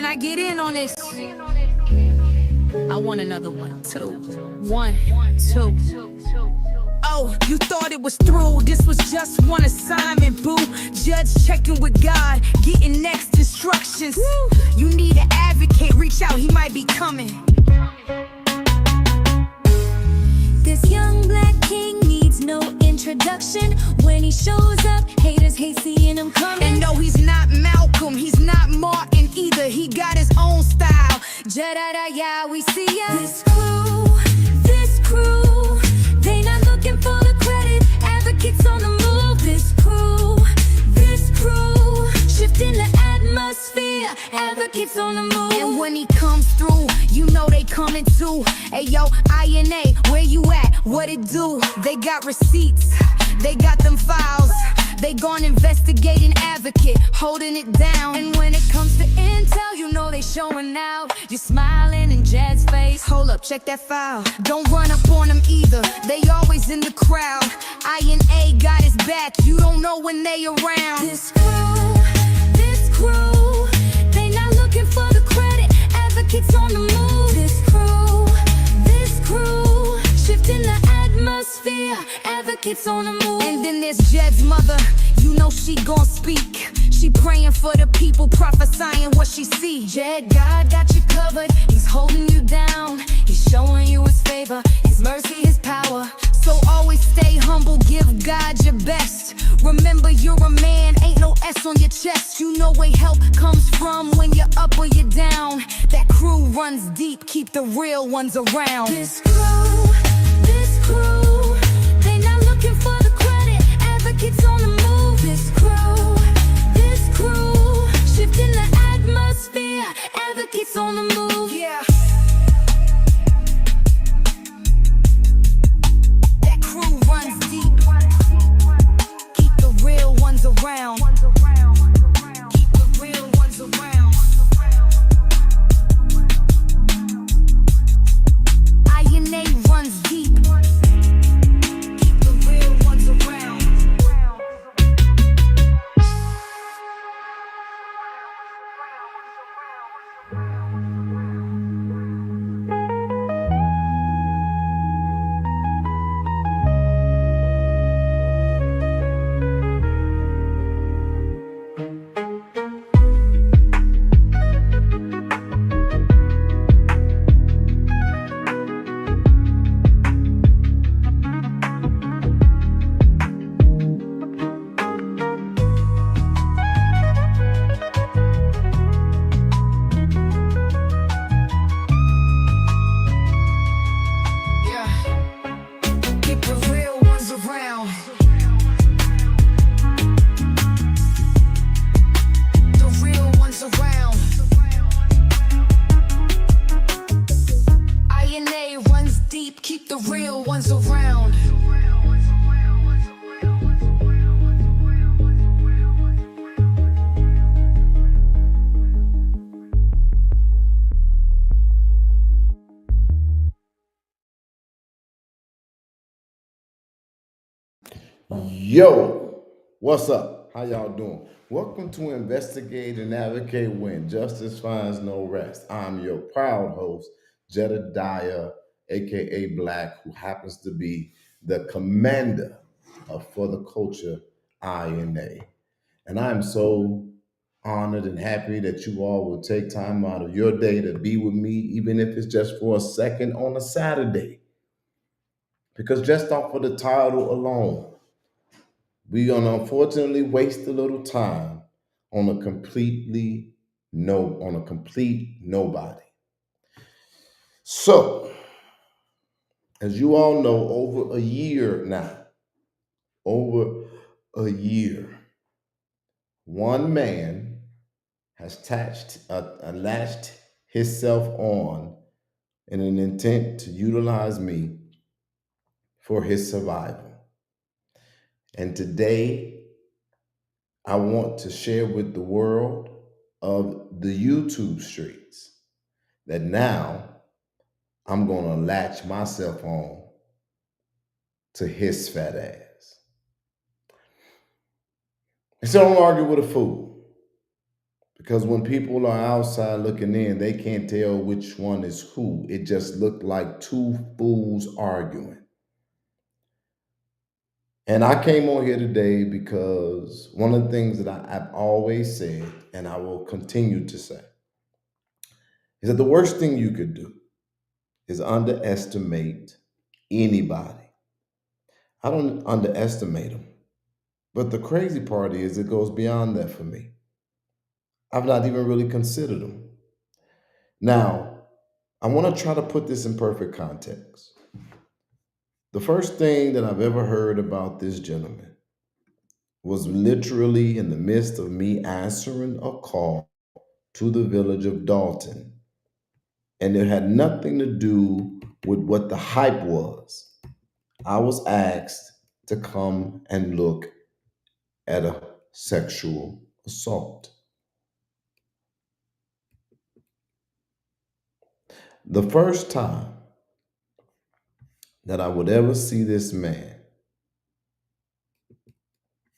I get in on this? I want another one, two. 1, 2. Oh, you thought it was through. This was just one assignment, boo. Judge checking with God, getting next instructions. You need an advocate, reach out, he might be coming. This young black king needs no introduction. When he shows up, haters hate seeing him coming. And no, he's not Malcolm, he's not Martin either. He got his own style. Ja-da-da-ya, we see ya. This crew, they not looking for the credit. Advocates on the move. This crew, shifting the atmosphere. Advocates on the move. And when he comes through, you know they coming too. Hey yo, INA, where you at? What it do? They got receipts, they got them files. They gon' investigate an advocate, holding it down. And when it comes to intel, you know they showing out. You're smiling in Jed's face. Hold up, check that file. Don't run up on them either, they always in the crowd. INA got his back, you don't know when they around. This crew, they not looking for the credit. Advocates on the move. This crew, shifting the atmosphere. Advocates on the move. And then there's Jed's mother, you know she gon' speak. She praying for the people, prophesying what she see. Jed, God got you covered, he's holding you down. He's showing you his favor, his mercy, his power. So always stay humble, give God your best. Remember you're a man, ain't no S on your chest. You know where help comes from when you're up or you're down. That crew runs deep, keep the real ones around. This crew, they not looking for the credit. Advocates on the move. This crew, shifting the atmosphere. Advocates on the move. Yeah. That crew runs deep, keep the real ones around. Keep the real ones around. INA runs deep, keep the real ones around. Keep the real ones around. The real ones around. INA runs deep, keep the real ones around. Yo, what's up? How y'all doing? Welcome to Investigate and Advocate When Justice Finds No Rest. I'm your proud host, Jedediah, aka Black, who happens to be the commander of For the Culture INA. And I'm so honored and happy that you all will take time out of your day to be with me, even if it's just for a second on a Saturday. Because just off of the title alone, we're gonna unfortunately waste a little time on a complete nobody. So, as you all know, over a year, one man has latched himself on in an intent to utilize me for his survival. And today, I want to share with the world of the YouTube streets that now I'm going to latch myself on to his fat ass. And so don't argue with a fool, Because when people are outside looking in, they can't tell which one is who. It just looked like two fools arguing. And I came on here today because one of the things that I've always said, and I will continue to say, is that the worst thing you could do is underestimate anybody. I don't underestimate them. But the crazy part is it goes beyond that for me. I've not even really considered them. Now, I want to try to put this in perfect context. The first thing that I've ever heard about this gentleman was literally in the midst of me answering a call to the village of Dalton. And it had nothing to do with what the hype was. I was asked to come and look at a sexual assault. The first time that I would ever see this man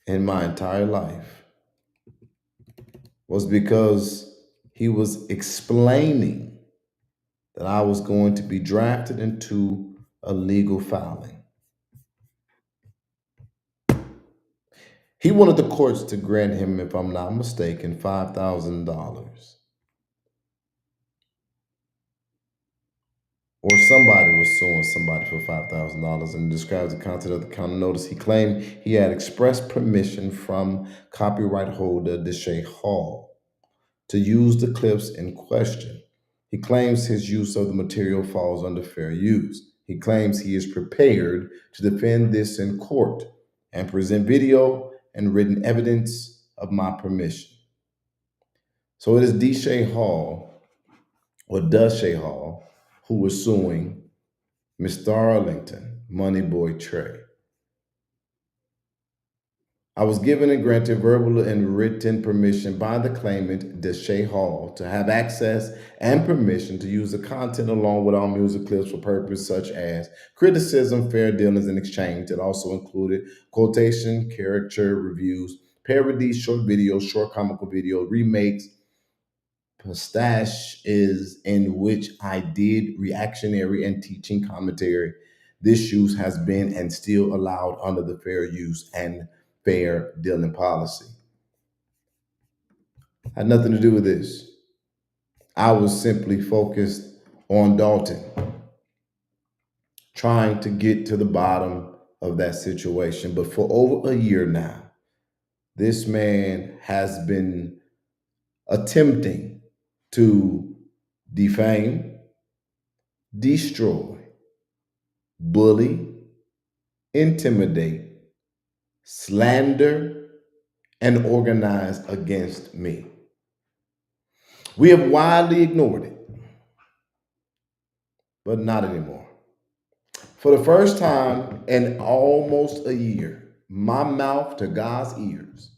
in my entire life was because he was explaining that I was going to be drafted into a legal filing. He wanted the courts to grant him, if I'm not mistaken, $5,000. Or somebody was suing somebody for $5,000 and describes the content of the counter notice. He claimed he had expressed permission from copyright holder Deshae Hall to use the clips in question. He claims his use of the material falls under fair use. He claims he is prepared to defend this in court and present video and written evidence of my permission. So it is Deshae Hall, or Deshae Hall, who was suing Mr. Arlington, Moneyboy Trey. I was given and granted verbal and written permission by the claimant, Deshae Hall, to have access and permission to use the content along with all music clips for purposes such as criticism, fair dealings, and exchange. It also included quotation, caricature reviews, parodies, short videos, short comical video, remakes, pastiches in which I did reactionary and teaching commentary. This use has been and still allowed under the fair use and fair dealing policy. Had nothing to do with this. I was simply focused on Dalton, trying to get to the bottom of that situation. But for over a year now, this man has been attempting to defame, destroy, bully, intimidate, slander, and organize against me. We have widely ignored it, but not anymore. For the first time in almost a year, my mouth to God's ears,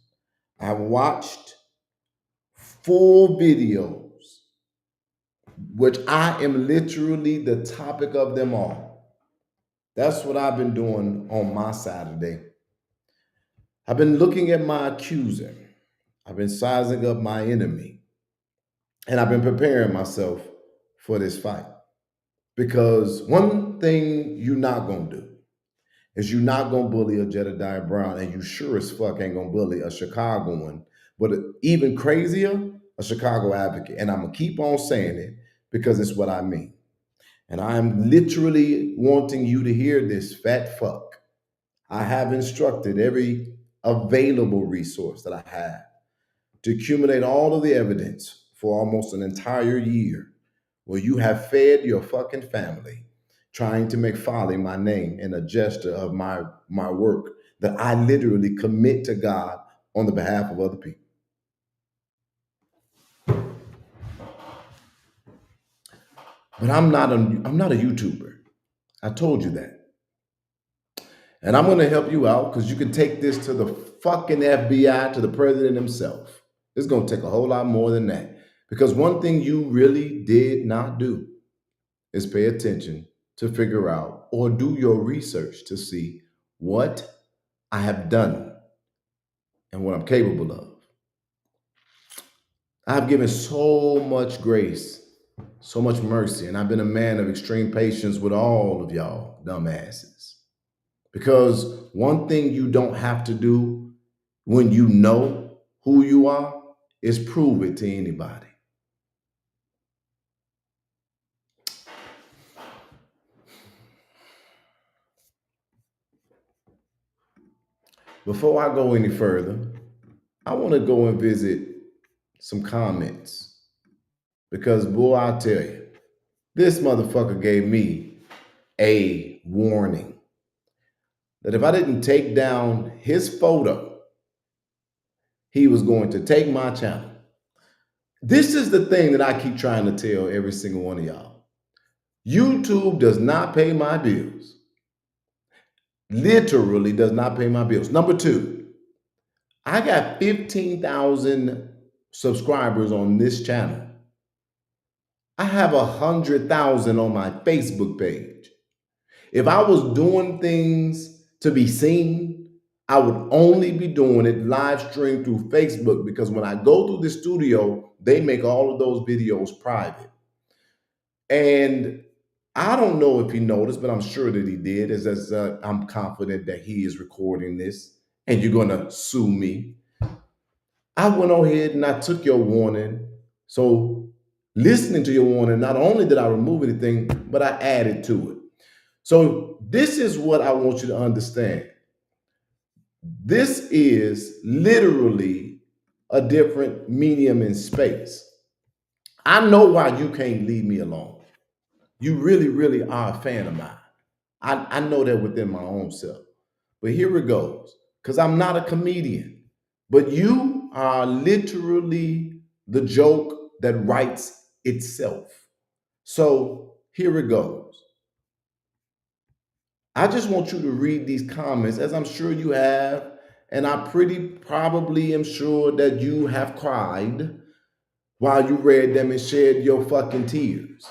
I watched full videos, which I am literally the topic of them all. That's what I've been doing on my Saturday. I've been looking at my accuser. I've been sizing up my enemy. And I've been preparing myself for this fight. Because one thing you're not going to do is you're not going to bully a Jedediah Brown, and you sure as fuck ain't going to bully a Chicagoan, but even crazier, a Chicago advocate. And I'm going to keep on saying it because it's what I mean. And I'm literally wanting you to hear this, fat fuck. I have instructed every available resource that I have to accumulate all of the evidence for almost an entire year where you have fed your fucking family trying to make folly my name and a gesture of my work that I literally commit to God on the behalf of other people. But I'm not a YouTuber. I told you that. And I'm going to help you out because you can take this to the fucking FBI, to the president himself. It's going to take a whole lot more than that. Because one thing you really did not do is pay attention to figure out or do your research to see what I have done and what I'm capable of. I've given so much grace, so much mercy, and I've been a man of extreme patience with all of y'all dumbasses. Because one thing you don't have to do when you know who you are is prove it to anybody. Before I go any further, I want to go and visit some comments because, boy, I tell you, this motherfucker gave me a warning that if I didn't take down his photo, he was going to take my channel. This is the thing that I keep trying to tell every single one of y'all. YouTube does not pay my bills. Literally does not pay my bills. Number two, I got 15,000 subscribers on this channel. I have 100,000 on my Facebook page. If I was doing things to be seen, I would only be doing it live stream through Facebook because when I go through the studio, they make all of those videos private. And I don't know if he noticed, but I'm sure that he did, as I'm confident that he is recording this and you're going to sue me. I went ahead and I took your warning. So listening to your warning, not only did I remove anything, but I added to it. So this is what I want you to understand. This is literally a different medium in space. I know why you can't leave me alone. You really, really are a fan of mine. I know that within my own self. But here it goes, because I'm not a comedian, but you are literally the joke that writes itself. So here it goes. I just want you to read these comments, as I'm sure you have, and I pretty probably am sure that you have cried while you read them and shed your fucking tears.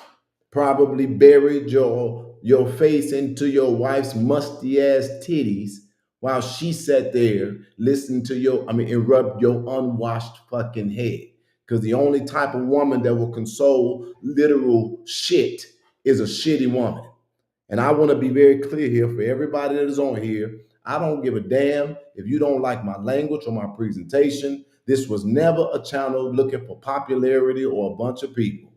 Probably buried your face into your wife's musty ass titties while she sat there listening to and rubbed your unwashed fucking head. Because the only type of woman that will console literal shit is a shitty woman. And I want to be very clear here for everybody that is on here. I don't give a damn if you don't like my language or my presentation. This was never a channel looking for popularity or a bunch of people.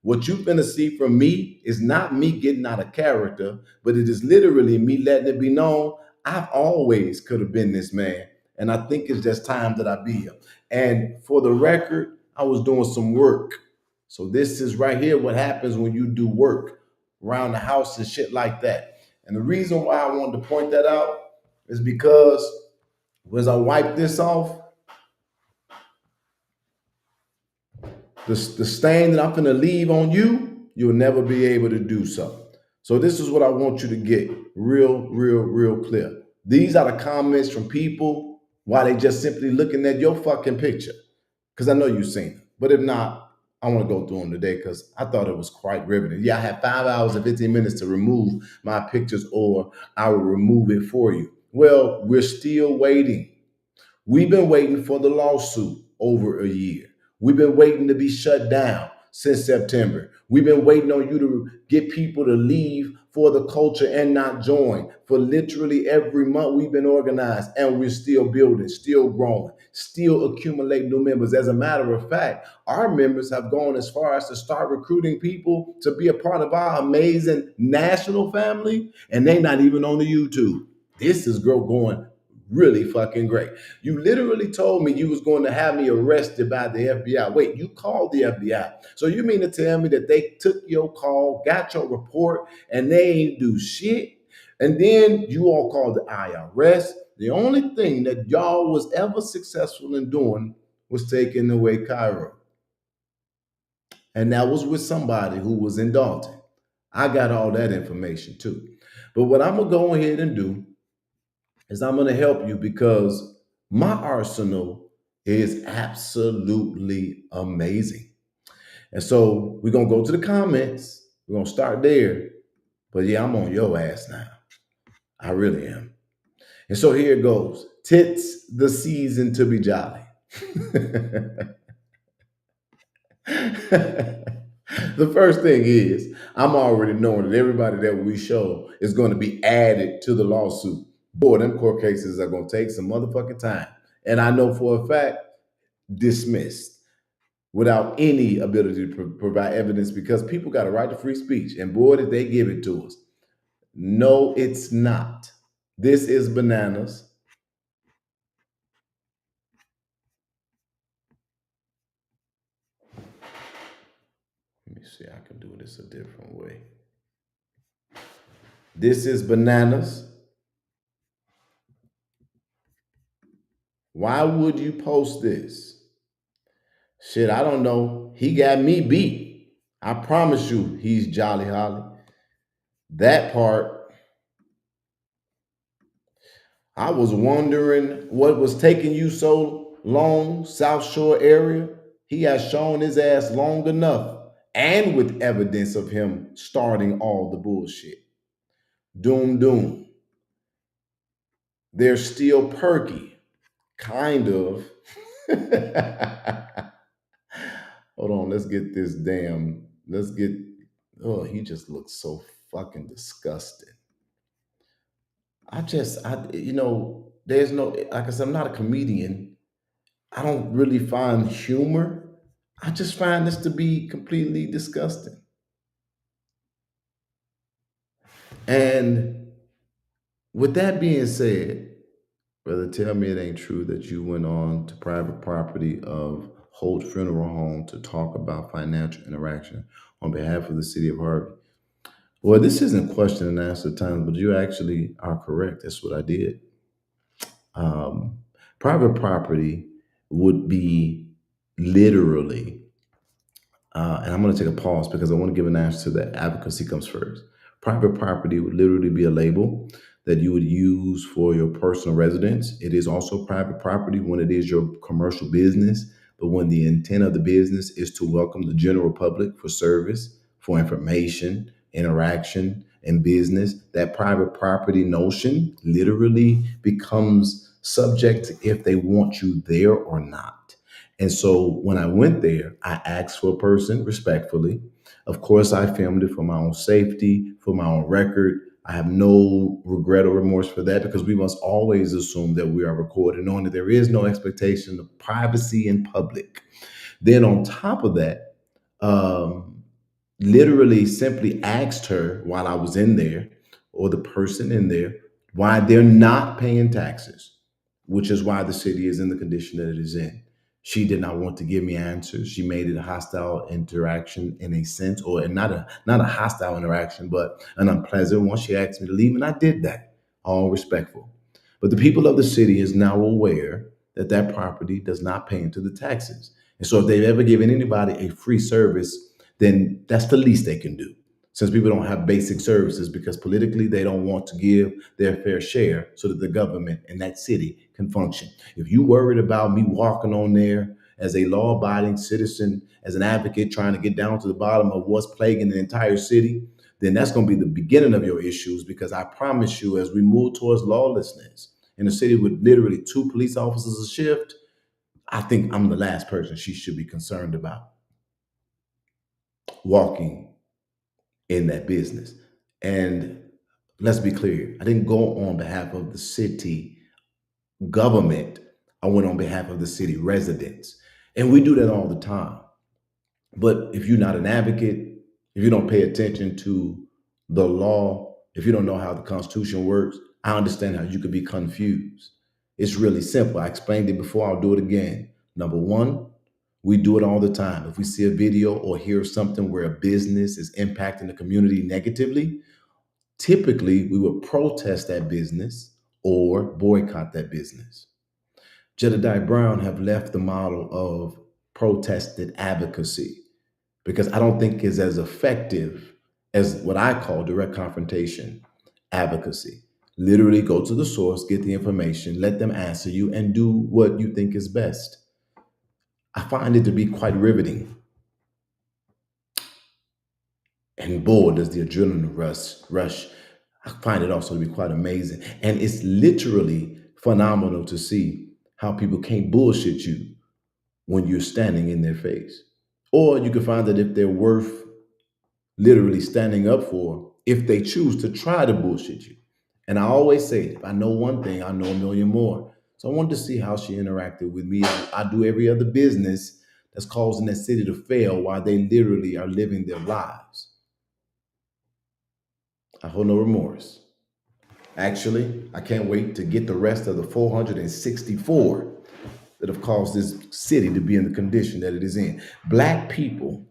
What you're going to see from me is not me getting out of character, but it is literally me letting it be known I've always could have been this man. And I think it's just time that I be him. And for the record, I was doing some work. So this is right here what happens when you do work around the house and shit like that. And the reason why I wanted to point that out is because as I wipe this off, the stain that I'm gonna leave on you, you'll never be able to do so. So this is what I want you to get real clear. These are the comments from people while they just simply looking at your fucking picture. Because I know you've seen them. But if not, I want to go through them today because I thought it was quite riveting. Yeah, I had 5 hours and 15 minutes to remove my pictures, or I will remove it for you. Well, we're still waiting. We've been waiting for the lawsuit over a year. We've been waiting to be shut down since September. We've been waiting on you to get people to leave for the culture and not join. For literally every month we've been organized and we're still building, still growing, still accumulating new members. As a matter of fact, our members have gone as far as to start recruiting people to be a part of our amazing national family, and they're not even on the YouTube. This is going really fucking great. You literally told me you was going to have me arrested by the FBI. Wait, you called the FBI. So you mean to tell me that they took your call, got your report, and they ain't do shit? And then you all called the IRS. The only thing that y'all was ever successful in doing was taking away Cairo. And that was with somebody who was in Dalton. I got all that information too. But what I'm going to go ahead and do is I'm going to help you because my arsenal is absolutely amazing. And so we're going to go to the comments. We're going to start there. But yeah, I'm on your ass now. I really am. And so here it goes. Tits the season to be jolly. The first thing is, I'm already knowing that everybody that we show is going to be added to the lawsuit. Boy, them court cases are going to take some motherfucking time. And I know for a fact, dismissed without any ability to provide evidence because people got a right to free speech. And boy, did they give it to us. No, it's not. This is bananas. Let me see, I can do this a different way. This is bananas. Why would you post this? Shit, I don't know. He got me beat. I promise you, he's Jolly Holly. That part, I was wondering what was taking you so long, South Shore area. He has shown his ass long enough and with evidence of him starting all the bullshit. Doom, doom. They're still perky. Kind of. Hold on, let's get this oh, he just looks so fucking disgusting. There's no, like I said, I'm not a comedian. I don't really find humor. I just find this to be completely disgusting. And with that being said, brother, tell me it ain't true that you went on to private property of Holt Funeral Home to talk about financial interaction on behalf of the city of Harvey. Well, this isn't question and answer time, but you actually are correct. That's what I did. Private property would be literally, and I'm going to take a pause because I want to give an answer to that. Advocacy comes first. Private property would literally be a label that you would use for your personal residence. It is also private property when it is your commercial business, but when the intent of the business is to welcome the general public for service, for information, interaction, and business, that private property notion literally becomes subject to if they want you there or not. And so when I went there, I asked for a person respectfully. Of course, I filmed it for my own safety, for my own record. I have no regret or remorse for that because we must always assume that we are recorded, knowing that there is no expectation of privacy in public. Then on top of that, literally simply asked her while I was in there, or the person in there, why they're not paying taxes, which is why the city is in the condition that it is in. She did not want to give me answers. She made it a hostile interaction in a sense, or not a hostile interaction, but an unpleasant one. She asked me to leave, and I did that, all respectful. But the people of the city is now aware that that property does not pay into the taxes. And so if they've ever given anybody a free service, then that's the least they can do. Since people don't have basic services because politically they don't want to give their fair share so that the government and that city can function. If you worried about me walking on there as a law-abiding citizen, as an advocate trying to get down to the bottom of what's plaguing the entire city, then that's going to be the beginning of your issues, because I promise you, as we move towards lawlessness in a city with literally 2 police officers a shift, I think I'm the last person she should be concerned about walking in that business. And let's be clear, I didn't go on behalf of the city government. I went on behalf of the city residents. And we do that all the time. But if you're not an advocate, if you don't pay attention to the law, if you don't know how the Constitution works, I understand how you could be confused. It's really simple. I explained it before. I'll do it again. Number one, we do it all the time. If we see a video or hear something where a business is impacting the community negatively, typically we would protest that business or boycott that business. Jedediah Brown have left the model of protested advocacy because I don't think is as effective as what I call direct confrontation advocacy. Literally go to the source, get the information, let them answer you, and do what you think is best. I find it to be quite riveting. And boy, does the adrenaline rush. I find it also to be quite amazing. And it's literally phenomenal to see how people can't bullshit you when you're standing in their face. Or you can find that if they're worth literally standing up for, if they choose to try to bullshit you. And I always say, if I know one thing, I know a million more. So I wanted to see how she interacted with me. I do every other business that's causing that city to fail while they literally are living their lives. I hold no remorse. Actually, I can't wait to get the rest of the 464 that have caused this city to be in the condition that it is in. Black people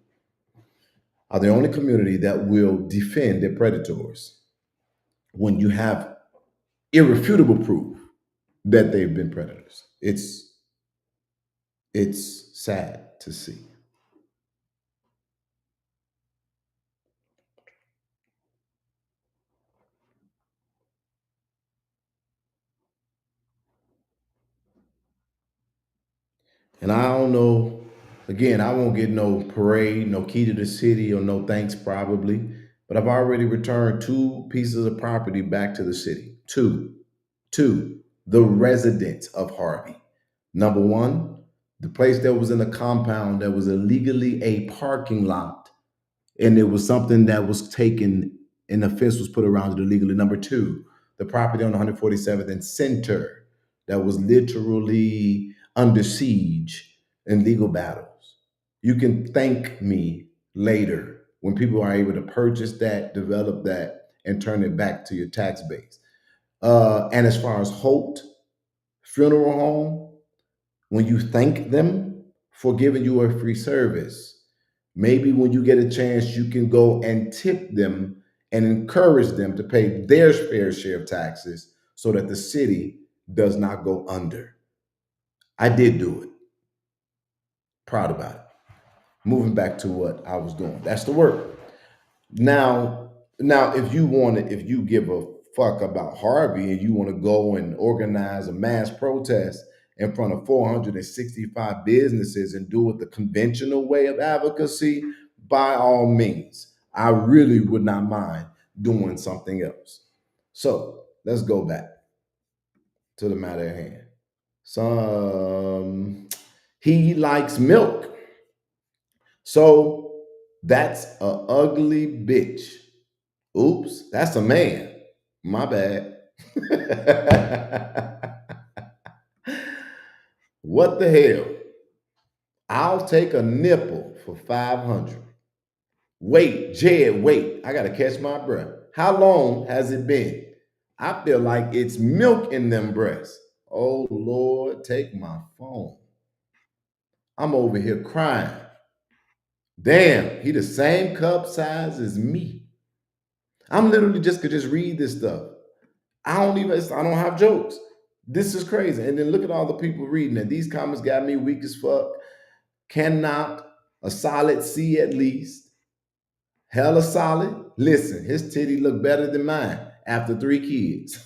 are the only community that will defend their predators when you have irrefutable proof that they've been predators. It's sad to see. And I don't know, again, I won't get no parade, no key to the city, or no thanks probably, but I've already returned two pieces of property back to the city. Two, the residents of Harvey. Number one, the place that was in a compound that was illegally a parking lot, and it was something that was taken and the fence was put around it illegally. Number two, the property on 147th and Center that was literally under siege in legal battles. You can thank me later when people are able to purchase that, develop that, and turn it back to your tax base. And as far as Holt Funeral Home, when you thank them for giving you a free service, maybe when you get a chance, you can go and tip them and encourage them to pay their fair share of taxes so that the city does not go under. I did do it. Proud about it. Moving back to what I was doing. That's the work. Now, if you give a fuck about Harvey and you want to go and organize a mass protest in front of 465 businesses and do it the conventional way of advocacy, by all means, I really would not mind doing something else. So let's go back to the matter at hand. Some he likes milk. So that's a ugly bitch. Oops, that's a man. My bad. What the hell? I'll take a nipple for 500. Wait, Jed, wait. I got to catch my breath. How long has it been? I feel like it's milk in them breasts. Oh, Lord, take my phone. I'm over here crying. Damn, he the same cup size as me. I'm literally just could just read this stuff. I don't have jokes. This is crazy. And then look at all the people reading it. These comments got me weak as fuck. Cannot, a solid C at least. Hella solid. Listen, his titty look better than mine after 3 kids.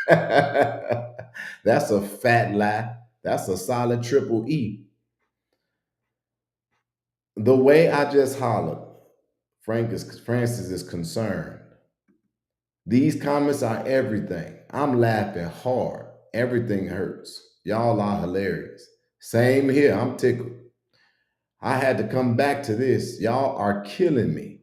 That's a fat lie. That's a solid triple E. The way I just hollered, Francis is concerned. These comments are everything. I'm laughing hard. Everything hurts. Y'all are hilarious. Same here. I'm tickled. I had to come back to this. Y'all are killing me.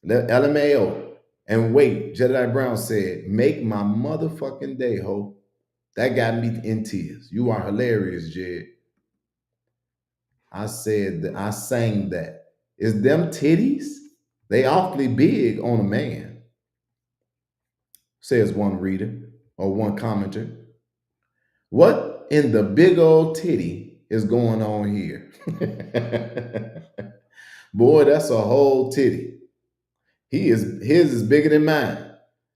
LMAO. And wait, Jedi Brown said, make my motherfucking day, ho. That got me in tears. You are hilarious, Jed. I said that I sang that. Is them titties? They awfully big on a man, says one reader or one commenter. What in the big old titty is going on here? Boy, that's a whole titty. His is bigger than mine.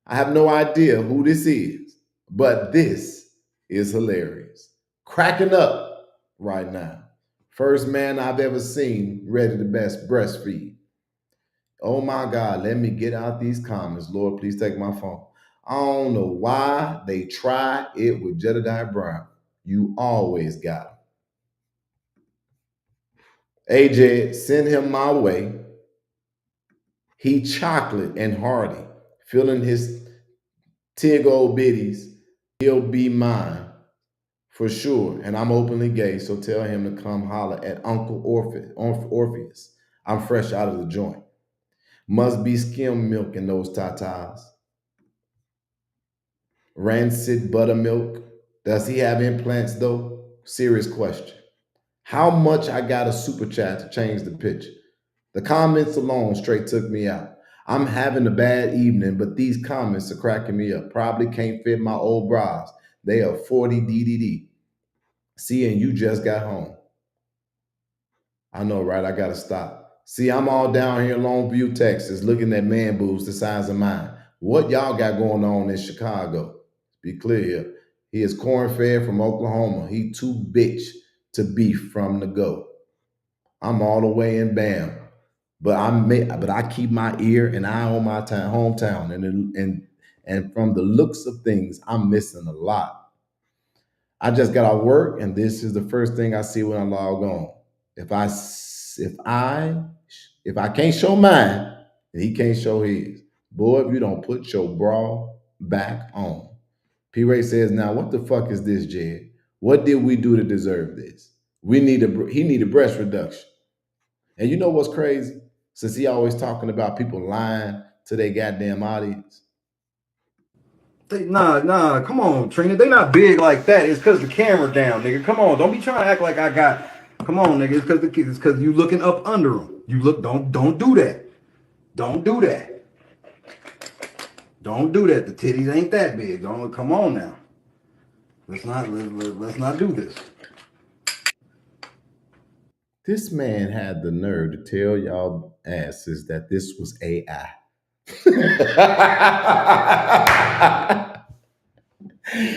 I have no idea who this is, but this is hilarious. Cracking up right now. First man I've ever seen ready to best breastfeed. Oh my God, let me get out these comments. Lord, please take my phone. I don't know why they try it with Jedediah Brown. You always got him. AJ, send him my way. He chocolate and hearty, feeling his tig old biddies. He'll be mine for sure. And I'm openly gay, so tell him to come holler at Uncle Orpheus. I'm fresh out of the joint. Must be skim milk in those tatas. Rancid buttermilk. Does he have implants though? Serious question. How much I got a super chat to change the picture? The comments alone straight took me out. I'm having a bad evening, but these comments are cracking me up. Probably can't fit my old bras. They are 40 DDD. See, and you just got home. I know, right? I gotta stop. See, I'm all down here in Longview, Texas, looking at man boobs the size of mine. What y'all got going on in Chicago? Be clear here. He is corn-fed from Oklahoma. He too bitch to beef from the go. I'm all the way in Bam, but I keep my ear and eye on my hometown, and from the looks of things, I'm missing a lot. I just got out work, and this is the first thing I see when I log on. If I s- if I can't show mine, then he can't show his. Boy, if you don't put your bra back on. P. Ray says, "Now what the fuck is this, Jed? What did we do to deserve this? He needed breast reduction." And you know what's crazy? Since he always talking about people lying to their goddamn audience. Nah, come on, Trina. They not big like that. It's cause the camera down, nigga. Come on, don't be trying to act like I got. Come on, nigga. It's cause you looking up under them. You look. Don't do that. Don't do that. Don't do that. The titties ain't that big. Don't come on now. Let's not do this. This man had the nerve to tell y'all asses that this was AI.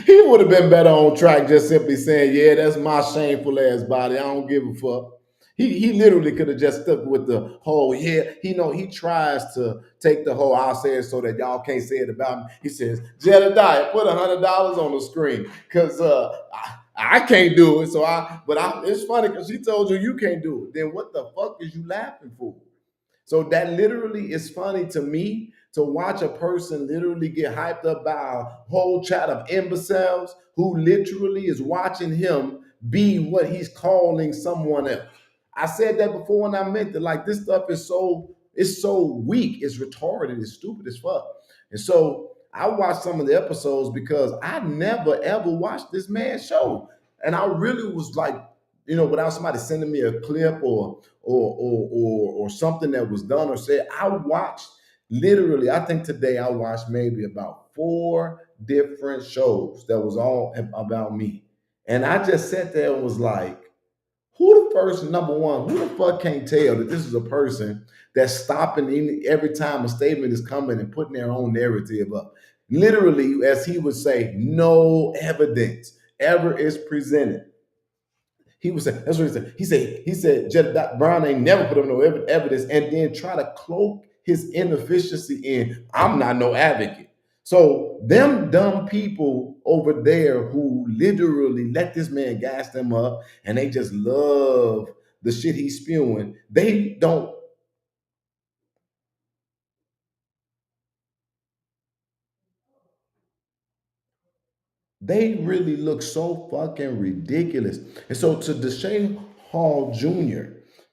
He would have been better on track just simply saying, "Yeah, that's my shameful ass body. I don't give a fuck." He literally could have just stuck with the whole, yeah, he tries to take the whole, "I'll say it so that y'all can't say it about me." He says, "Jedediah, put $100 on the screen because I can't do it." It's funny because she told you can't do it. Then what the fuck is you laughing for? So that literally is funny to me to watch a person literally get hyped up by a whole chat of imbeciles who literally is watching him be what he's calling someone else. I said that before and I meant it. Like this stuff is so weak, it's retarded, it's stupid as fuck. And so I watched some of the episodes because I never ever watched this man's show. And I really was like, without somebody sending me a clip or something that was done or said, I watched literally, I think today I watched maybe about 4 different shows that was all about me. And I just sat there and was like, number one, who the fuck can't tell that this is a person that's stopping every time a statement is coming and putting their own narrative up? Literally, as he would say, no evidence ever is presented. He was saying, that's what he said. He said, Jedediah Brown ain't never put up no evidence and then try to cloak his inefficiency in, "I'm not no advocate." So them dumb people over there who literally let this man gas them up and they just love the shit he's spewing, they really look so fucking ridiculous. And so to Deshaun Hall Jr.,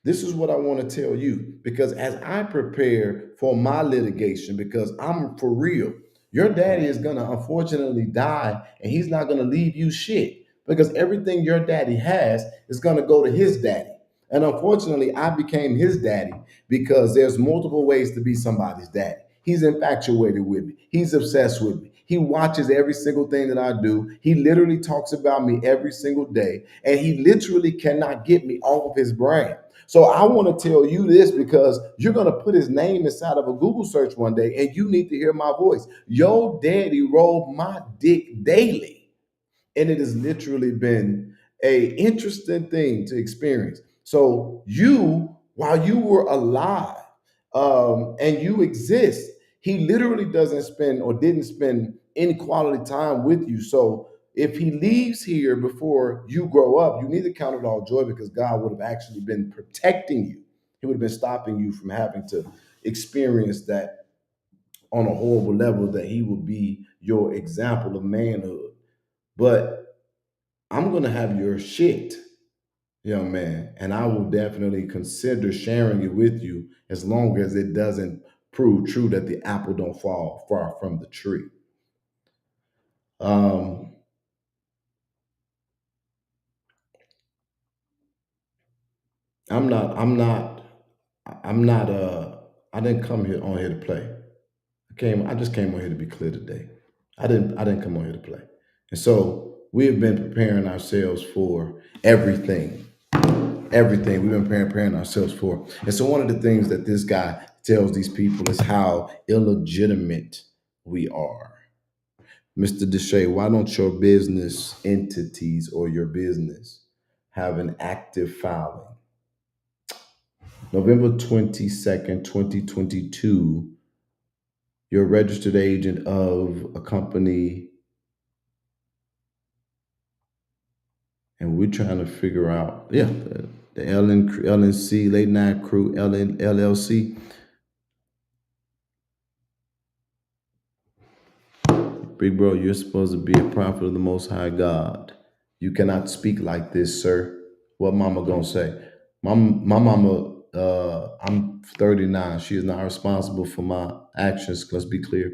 this is what I want to tell you because as I prepare for my litigation, because I'm for real, your daddy is going to unfortunately die and he's not going to leave you shit because everything your daddy has is going to go to his daddy. And unfortunately, I became his daddy because there's multiple ways to be somebody's daddy. He's infatuated with me. He's obsessed with me. He watches every single thing that I do. He literally talks about me every single day. And he literally cannot get me off of his brain. So I want to tell you this because you're going to put his name inside of a Google search one day and you need to hear my voice. Your daddy rolled my dick daily. And it has literally been a interesting thing to experience. So while you were alive, and you exist, he literally doesn't spend or didn't spend any quality time with you. So if he leaves here before you grow up, you need to count it all joy because God would have actually been protecting you. He would have been stopping you from having to experience that on a horrible level, that he would be your example of manhood. But I'm going to have your shit young man, and I will definitely consider sharing it with you as long as it doesn't prove true that the apple don't fall far from the tree. Um, I'm not. I'm not. I'm not. I didn't come here on here to play. I just came on here to be clear today. I didn't come on here to play. And so we have been preparing ourselves for everything. Everything we've been preparing ourselves for. And so one of the things that this guy tells these people is how illegitimate we are. Mr. Deshay, why don't your business entities or your business have an active filing? November 22nd, 2022, you're a registered agent of a company, and we're trying to figure out, the LNC, Late Night Crew, LLC. Big bro, you're supposed to be a prophet of the Most High God. You cannot speak like this, sir. What mama gonna say? My mama, I'm 39. She is not responsible for my actions. Let's be clear.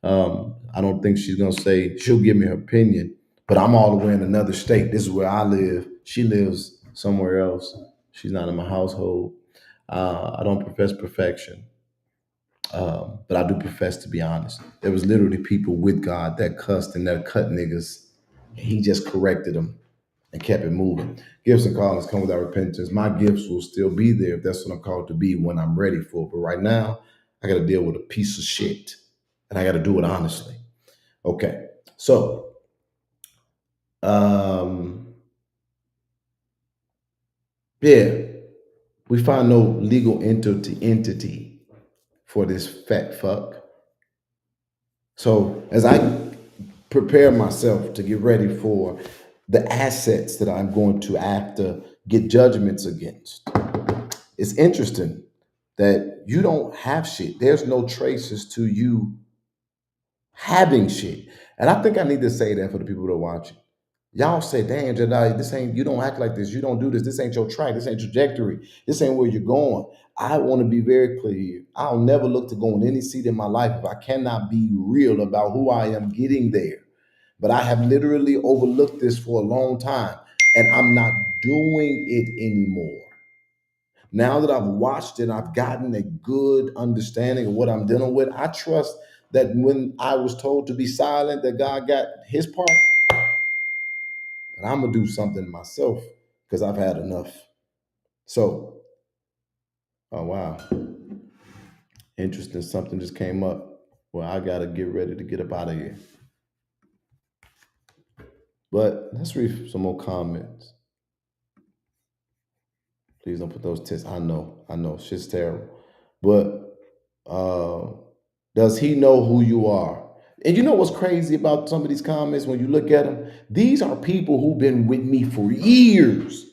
I don't think she's gonna say she'll give me her opinion, but I'm all the way in another state. This is where I live. She lives somewhere else. She's not in my household. I don't profess perfection. But I do profess to be honest. There was literally people with God that cussed and that cut niggas. And he just corrected them and kept it moving. Gifts and callings come without repentance. My gifts will still be there if that's what I'm called to be when I'm ready for it. But right now, I got to deal with a piece of shit. And I got to do it honestly. Okay. So, yeah, we find no legal entity for this fat fuck. So as I prepare myself to get ready for the assets that I'm going to have to get judgments against, it's interesting that you don't have shit. There's no traces to you having shit. And I think I need to say that for the people that are watching. Y'all say, damn, Jedi, this ain't, you don't act like this. You don't do this. This ain't your track. This ain't trajectory. This ain't where you're going. I want to be very clear here. I'll never look to go in any seat in my life if I cannot be real about who I am getting there. But I have literally overlooked this for a long time, and I'm not doing it anymore. Now that I've watched it, I've gotten a good understanding of what I'm dealing with. I trust that when I was told to be silent, that God got his part. But I'm gonna do something myself because I've had enough. So, oh wow, interesting. Something just came up. Well, I gotta get ready to get up out of here. But let's read some more comments. Please don't put those tests. I know, shit's terrible. But does he know who you are? And you know what's crazy about some of these comments when you look at them? These are people who've been with me for years.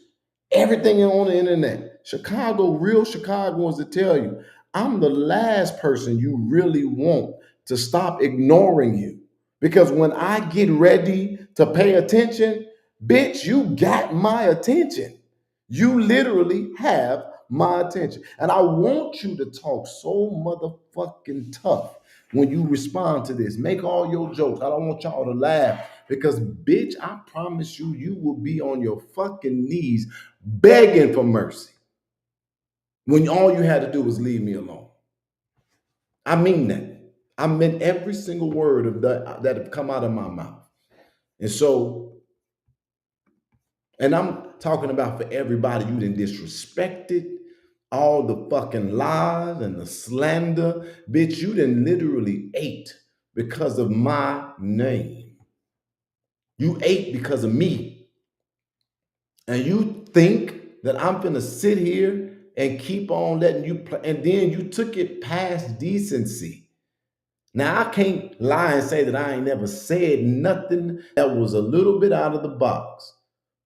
Everything on the internet. Chicago, real Chicagoans to tell you, I'm the last person you really want to stop ignoring you. Because when I get ready to pay attention, bitch, you got my attention. You literally have my attention. And I want you to talk so motherfucking tough when you respond to this. Make all your jokes. I don't want y'all to laugh because, bitch, I promise you, you will be on your fucking knees begging for mercy when all you had to do was leave me alone. I mean that. I meant every single word of that have come out of my mouth. And so, and I'm talking about for everybody you done disrespected, all the fucking lies and the slander. Bitch, you done literally ate because of my name. You ate because of me. And you think that I'm gonna sit here and keep on letting you play, and then you took it past decency. Now, I can't lie and say that I ain't never said nothing that was a little bit out of the box.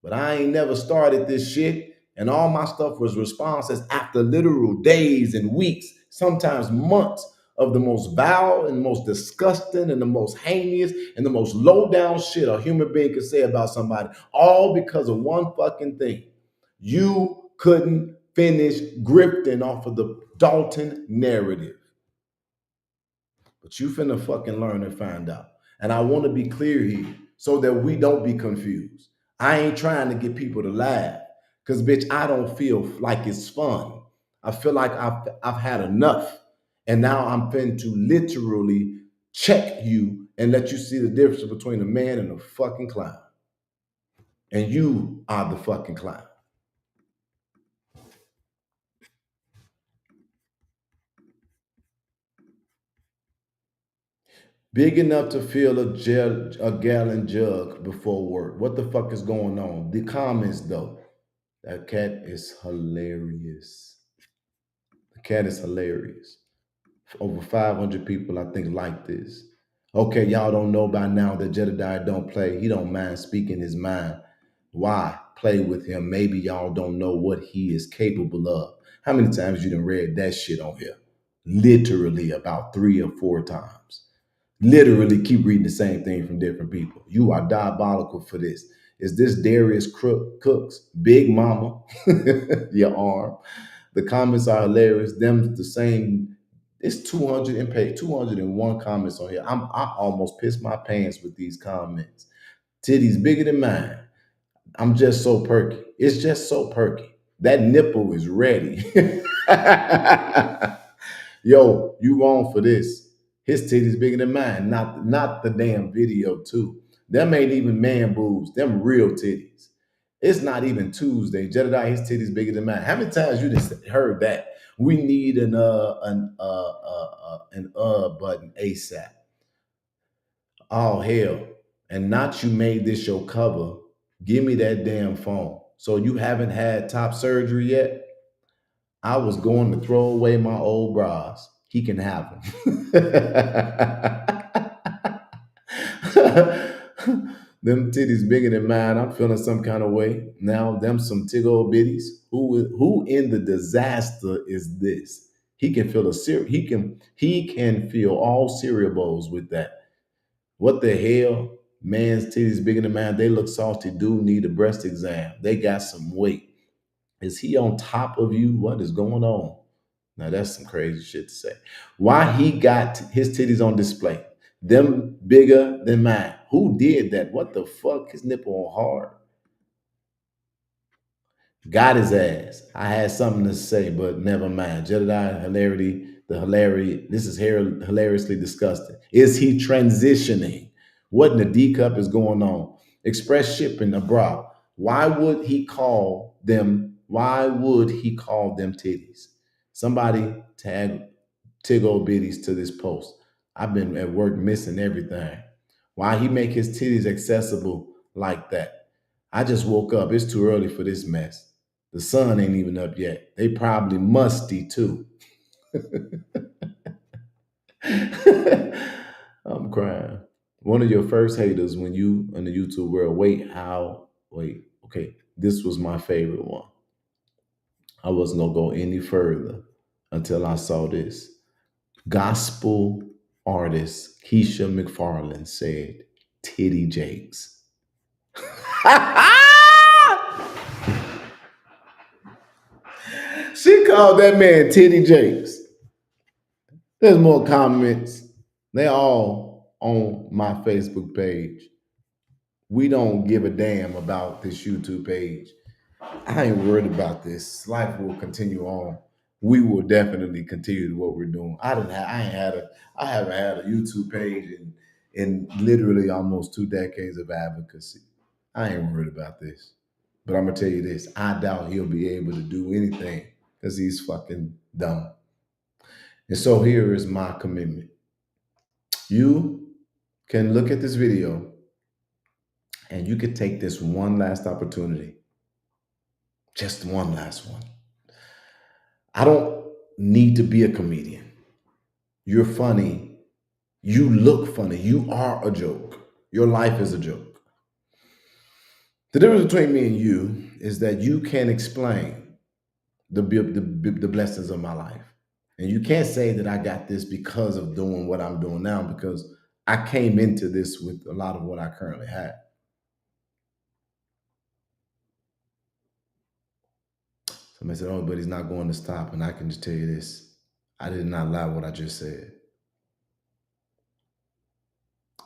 But I ain't never started this shit. And all my stuff was responses after literal days and weeks, sometimes months of the most vile and most disgusting and the most heinous and the most low down shit a human being could say about somebody, all because of one fucking thing. You couldn't finish grifting off of the Dalton narrative. But you finna fucking learn and find out. And I want to be clear here so that we don't be confused. I ain't trying to get people to laugh because, bitch, I don't feel like it's fun. I feel like I've had enough. And now I'm finna to literally check you and let you see the difference between a man and a fucking clown. And you are the fucking clown. Big enough to fill a gallon jug before work. What the fuck is going on? The comments, though. That cat is hilarious. The cat is hilarious. Over 500 people, I think, like this. Okay, y'all don't know by now that Jedediah don't play. He don't mind speaking his mind. Why? Play with him. Maybe y'all don't know what he is capable of. How many times you done read that shit on here? Literally about 3 or 4 times. Literally keep reading the same thing from different people. You are diabolical for this. Is this Darius Cooks, Big Mama, your arm? The comments are hilarious. Them the same. It's 201 comments on here. I almost pissed my pants with these comments. Titties bigger than mine. I'm just so perky. It's just so perky. That nipple is ready. Yo, you wrong for this. His titties bigger than mine. Not the damn video too. Them ain't even man boobs. Them real titties. It's not even Tuesday. Jedediah, his titties bigger than mine. How many times you just heard that? We need an button ASAP. Oh hell. And not you made this your cover. Give me that damn phone. So you haven't had top surgery yet? I was going to throw away my old bras. He can have them. Them titties bigger than mine. I'm feeling some kind of way. Now, them some tig old bitties. Who in the disaster is this? He can feel he can feel all cereal bowls with that. What the hell? Man's titties bigger than mine. They look salty. Do need a breast exam. They got some weight. Is he on top of you? What is going on? Now that's some crazy shit to say. Why he got his titties on display? Them bigger than mine. Who did that? What the fuck? His nipple on hard. Got his ass. I had something to say, but never mind. Jedediah, this is hilariously disgusting. Is he transitioning? What in the D cup is going on? Express shipping abroad. Why would he call them titties? Somebody tag tig old bitties to this post. I've been at work missing everything. Why he make his titties accessible like that? I just woke up. It's too early for this mess. The sun ain't even up yet. They probably musty too. I'm crying. One of your first haters when you in the YouTube world. Okay. This was my favorite one. I wasn't gonna go any further until I saw this. Gospel artist Keisha McFarland said, "Titty Jakes." She called that man Titty Jakes. There's more comments. They all on my Facebook page. We don't give a damn about this YouTube page. I ain't worried about this. Life will continue on. We will definitely continue what we're doing. I haven't had a YouTube page in literally almost 2 decades of advocacy. I ain't worried about this. But I'm gonna tell you this: I doubt he'll be able to do anything because he's fucking dumb. And so here is my commitment. You can look at this video and you can take this one last opportunity. Just one last one. I don't need to be a comedian. You're funny. You look funny. You are a joke. Your life is a joke. The difference between me and you is that you can explain the blessings of my life. And you can't say that I got this because of doing what I'm doing now, because I came into this with a lot of what I currently have. Somebody said, oh, but he's not going to stop. And I can just tell you this. I did not lie what I just said.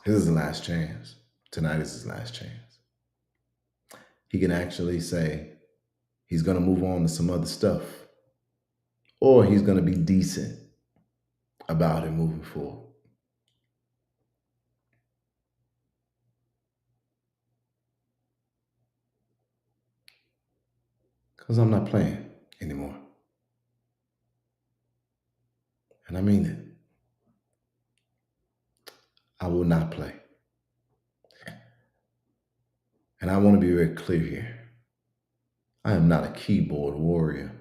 This is the last chance. Tonight is his last chance. He can actually say he's going to move on to some other stuff, or he's going to be decent about it moving forward. Because I'm not playing anymore. And I mean it. I will not play. And I want to be very clear here. I am not a keyboard warrior.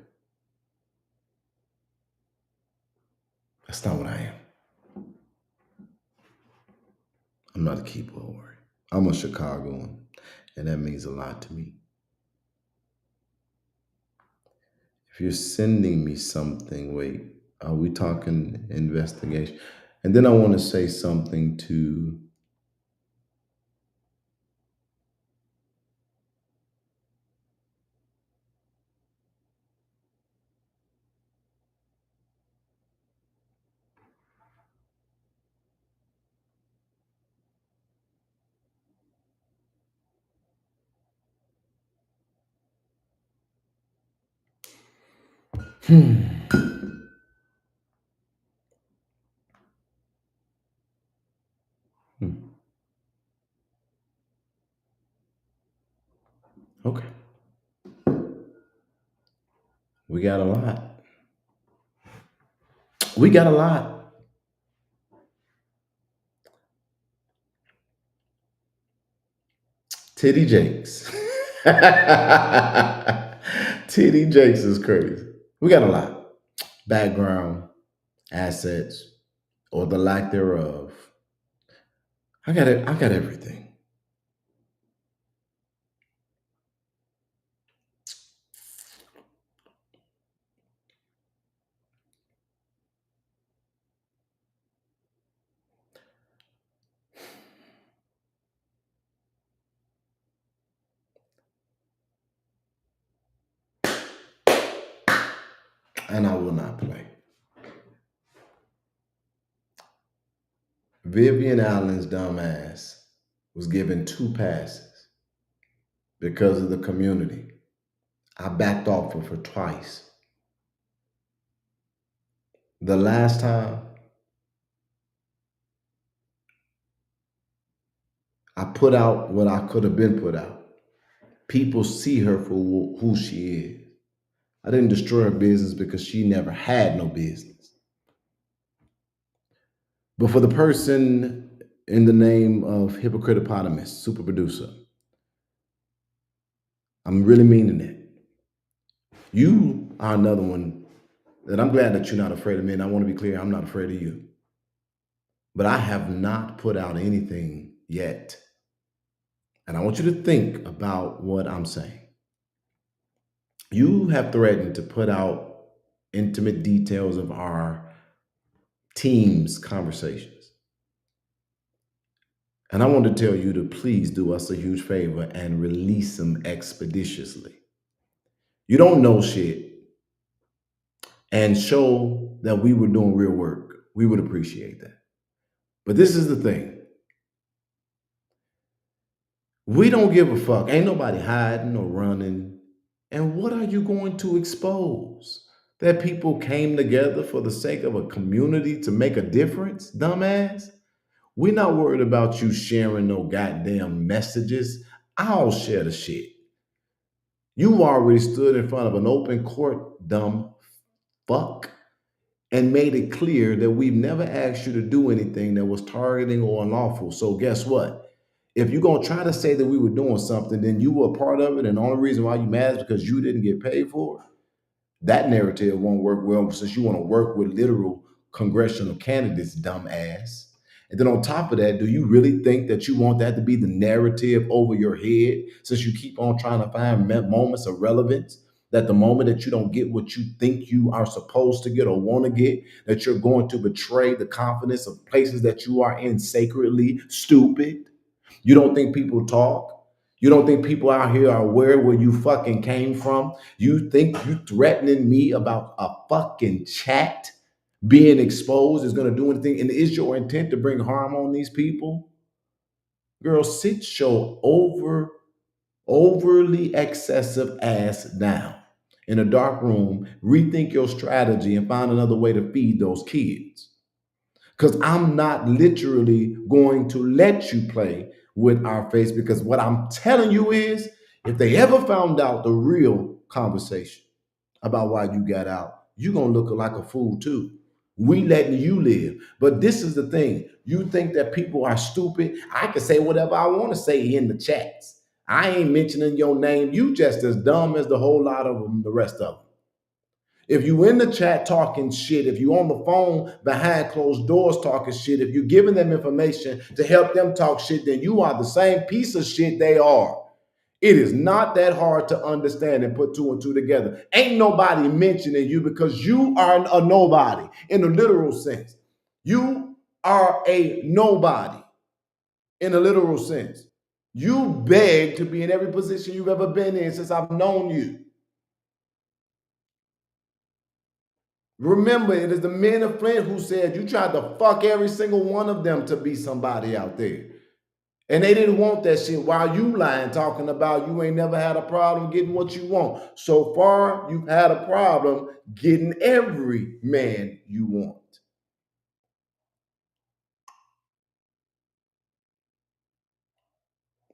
That's not what I am. I'm not a keyboard warrior. I'm a Chicagoan, and that means a lot to me. If you're sending me something, wait, are we talking investigation? And then I want to say something to Okay. We got a lot. We got a lot. Titty Jakes. Titty Jakes is crazy. We got a lot. Background, assets, or the lack thereof. I got it. I got everything. And I will not play. Vivian Allen's dumbass was given 2 passes because of the community. I backed off of her twice. The last time, I put out what I could have been put out. People see her for who she is. I didn't destroy her business because she never had no business. But for the person in the name of Hypocritopotamus, super producer, I'm really meaning it. You are another one that I'm glad that you're not afraid of me. And I want to be clear, I'm not afraid of you. But I have not put out anything yet. And I want you to think about what I'm saying. You have threatened to put out intimate details of our team's conversations. And I want to tell you to please do us a huge favor and release them expeditiously. You don't know shit, and show that we were doing real work. We would appreciate that. But this is the thing. We don't give a fuck. Ain't nobody hiding or running. And what are you going to expose? That people came together for the sake of a community to make a difference, dumbass? We're not worried about you sharing no goddamn messages. I'll share the shit. You already stood in front of an open court, dumb fuck, and made it clear that we've never asked you to do anything that was targeting or unlawful. So guess what? If you're going to try to say that we were doing something, then you were a part of it, and the only reason why you mad is because you didn't get paid for it. That narrative won't work well since you want to work with literal congressional candidates, dumbass. And then on top of that, do you really think that you want that to be the narrative over your head since you keep on trying to find moments of relevance? That the moment that you don't get what you think you are supposed to get or want to get, that you're going to betray the confidence of places that you are in sacredly? Stupid. You don't think people talk? You don't think people out here are aware where you fucking came from? You think you threatening me about a fucking chat being exposed is going to do anything? And is your intent to bring harm on these people? Girl, sit your overly excessive ass down in a dark room, rethink your strategy, and find another way to feed those kids. Because I'm not literally going to let you play with our face, because what I'm telling you is, if they ever found out the real conversation about why you got out, you're going to look like a fool too. We letting you live. But this is the thing. You think that people are stupid? I can say whatever I want to say in the chats. I ain't mentioning your name. You just as dumb as the whole lot of them, the rest of them. If you in the chat talking shit, if you on the phone behind closed doors talking shit, if you're giving them information to help them talk shit, then you are the same piece of shit they are. It is not that hard to understand and put two and two together. Ain't nobody mentioning you because you are a nobody in a literal sense. You are a nobody in a literal sense. You beg to be in every position you've ever been in since I've known you. Remember, it is the men of Flint who said you tried to fuck every single one of them to be somebody out there. And they didn't want that shit while you lying, talking about you ain't never had a problem getting what you want. So far, you've had a problem getting every man you want.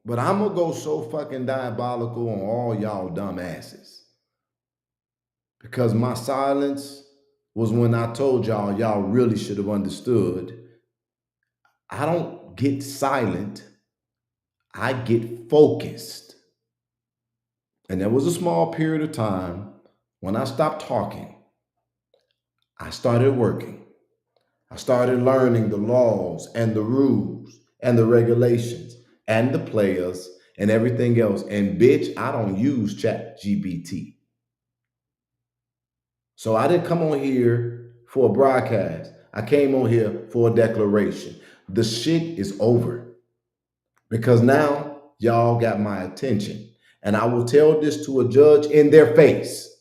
But I'm going to go so fucking diabolical on all y'all dumb asses. Because my silence was when I told y'all really should have understood. I don't get silent. I get focused. And there was a small period of time when I stopped talking. I started working. I started learning the laws and the rules and the regulations and the players and everything else. And bitch, I don't use ChatGPT. So I didn't come on here for a broadcast. I came on here for a declaration. The shit is over. Because now y'all got my attention. And I will tell this to a judge in their face.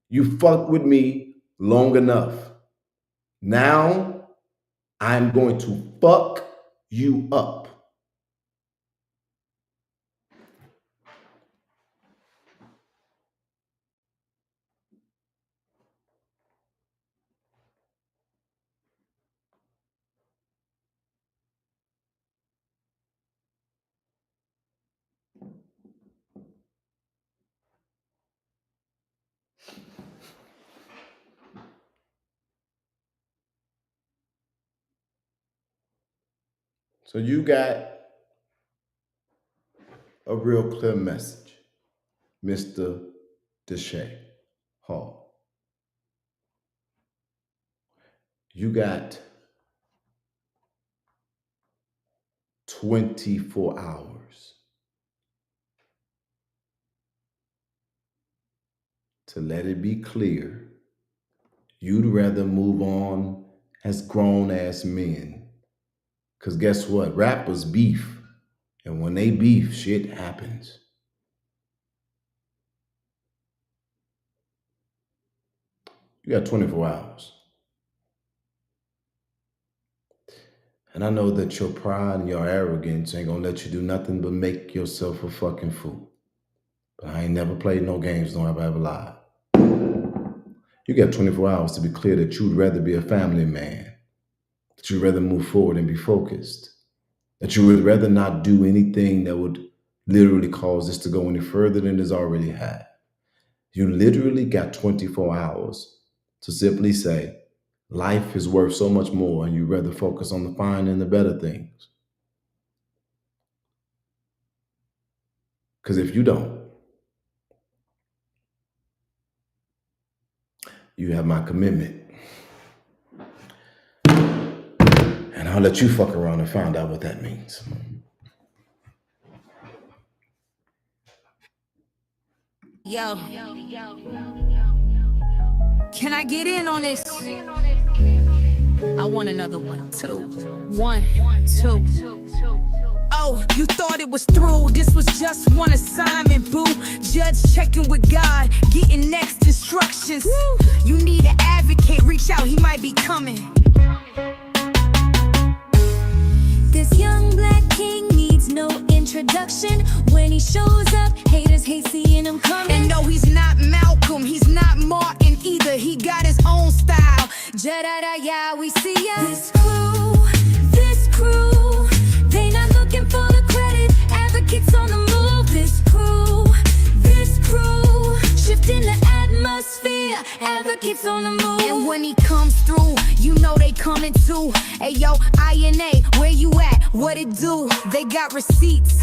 You fucked with me long enough. Now I'm going to fuck you up. So you got a real clear message, Mr. Deshae Hall. You got 24 hours to let it be clear you'd rather move on as grown-ass men. Because guess what? Rappers beef. And when they beef, shit happens. You got 24 hours. And I know that your pride and your arrogance ain't gonna let you do nothing but make yourself a fucking fool. But I ain't never played no games, nor have I ever lied. You got 24 hours to be clear that you'd rather be a family man, that you'd rather move forward and be focused, that you would rather not do anything that would literally cause this to go any further than it's already had. You literally got 24 hours to simply say, life is worth so much more, and you'd rather focus on the fine and the better things. Because if you don't, you have my commitment. And I'll let you fuck around and find out what that means. Yo. Can I get in on this? I want another one, two. 1, 2. Oh, you thought it was through. This was just one assignment, boo. Judge checking with God, getting next instructions. You need an advocate, reach out, he might be coming. This young black king needs no introduction. When he shows up, haters hate seeing him coming. And no, he's not Malcolm, he's not Martin either. He got his own style. Jedediah, we see ya. This crew, they not looking for the credit. Advocates on the move. This crew, shifting the atmosphere. Advocates on the move. And when he comes through, you know they coming too. Hey yo, INA, where you at? What it do? They got receipts,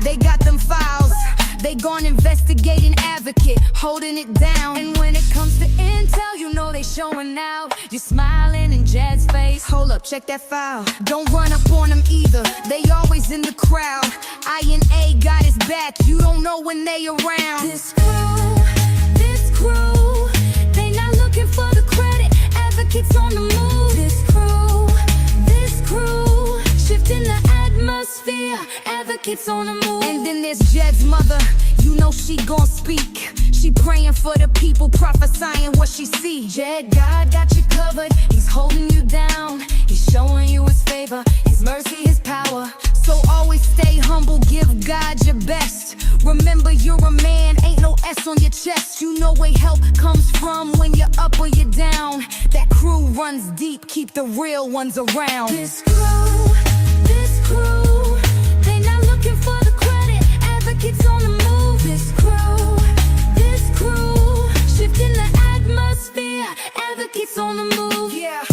they got them files. They gon' investigate an advocate, holding it down. And when it comes to intel, you know they showing out. You're smiling in Jed's face. Hold up, check that file. Don't run up on them either, they always in the crowd. INA got his back, you don't know when they around. This crew, they not looking for the credit. Advocates on the move. This crew, shifting the atmosphere. Advocates on the move. And then there's Jed's mother, you know she gon' speak. She praying for the people, prophesying what she see. Jed, God got you covered. He's holding you down. He's showing you his favor, his mercy, his power. So always stay humble, give God your best. Remember you're a man, ain't no S on your chest. You know where help comes from when you're up or you're down. That crew runs deep, keep the real ones around. This crew, they not looking for the credit. Advocates on the move. This crew, shifting the atmosphere. Advocates on the move. Yeah.